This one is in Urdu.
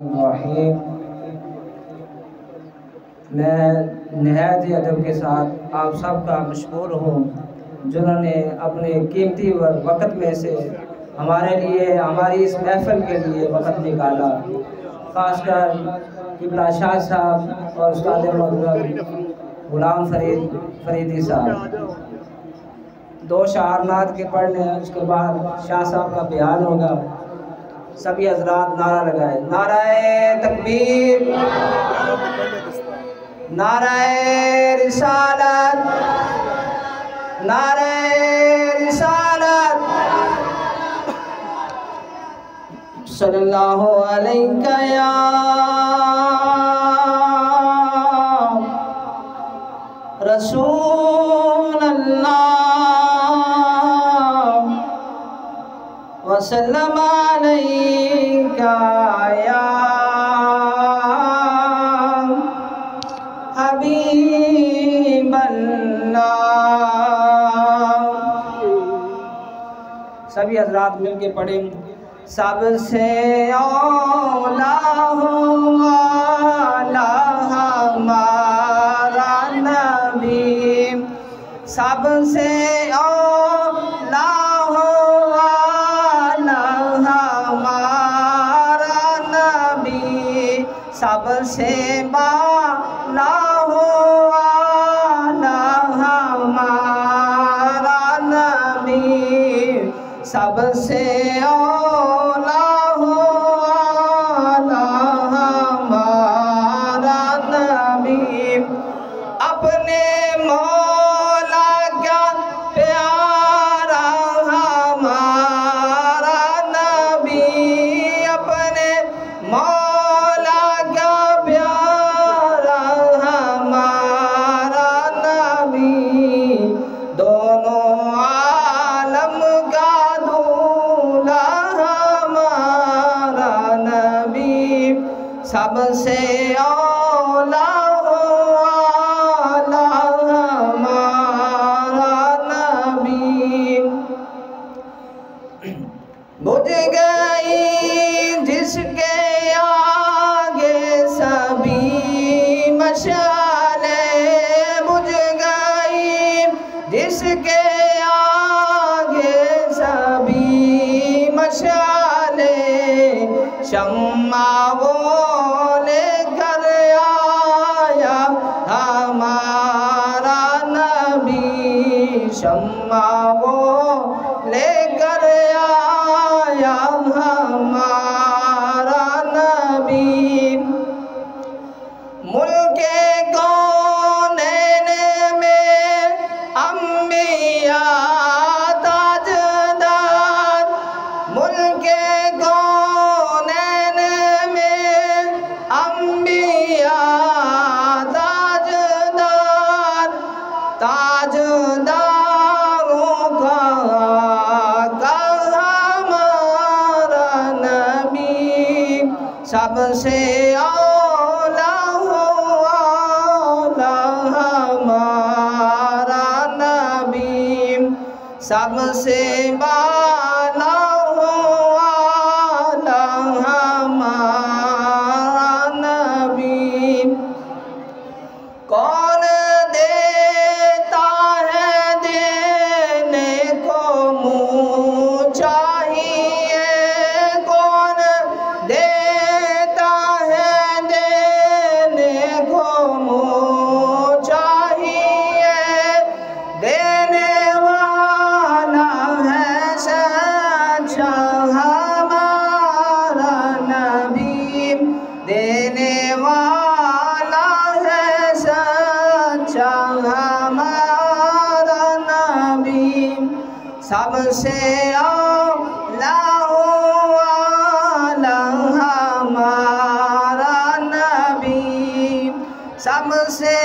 الرحیم۔ میں نہایت ہی ادب کے ساتھ آپ سب کا مشکور ہوں جنہوں نے اپنے قیمتی وقت میں سے ہمارے لیے ہماری اس محفل کے لیے وقت نکالا، خاص کر قبلہ شاہ صاحب اور استاد محترم غلام فریدی صاحب۔ دو شعر نعت کے پڑھنے ہیں، اس کے بعد شاہ صاحب کا بیان ہوگا۔ سبھی حضرات نعرہ لگائے، نعرہ تکبیر، نعرہ رسالت، نعرہ رسالت، صلی اللہ علیہ یا رسول اللہ وسلم علیکہ یا حبیب اللہ۔ سبھی حضرات مل کے پڑھیں، سب سے اولا والا ہمارا نبی، سب سے اولا والا ہمارا نبی، سب سے بالا والا ہمارا نبی، سب سے اولا والا ہمارا نبی، اپنے مولا کا پیارا ہمارا نبی، اپنے مولا کا پیارا ہمارا نبی، دونوں عالم کا دولہ ہمارا نبی، سب سے اولا والا ہمارا نبی۔ بجھ گئی جس کے آگے سبھی مشعلیں، بجھ گئی جس کے آگے سبھی مشعلیں، شمع وہ لے کر آیا ہمارا نبی، شمع وہ لے کر آیا ہمارا نبی، ملک کونین میں انبیاء تاجدار، ملک کونین میں انبیاء تاجدار، تاجداروں کا آقا ہمارا نبی، سب سے اولا والا ہمارا نبی، سب سے بالا والا ہمارا نبی، کون دیتا ہے دینے کو منہ چاہیے، کون دیتا ہے دینے کو منہ چاہیے، دینے والا ہے سچا ہمارا نبی، دینے والا ہے سچا ہمارا نبی، سب سے اولا والا ہمارا نبی، سب سے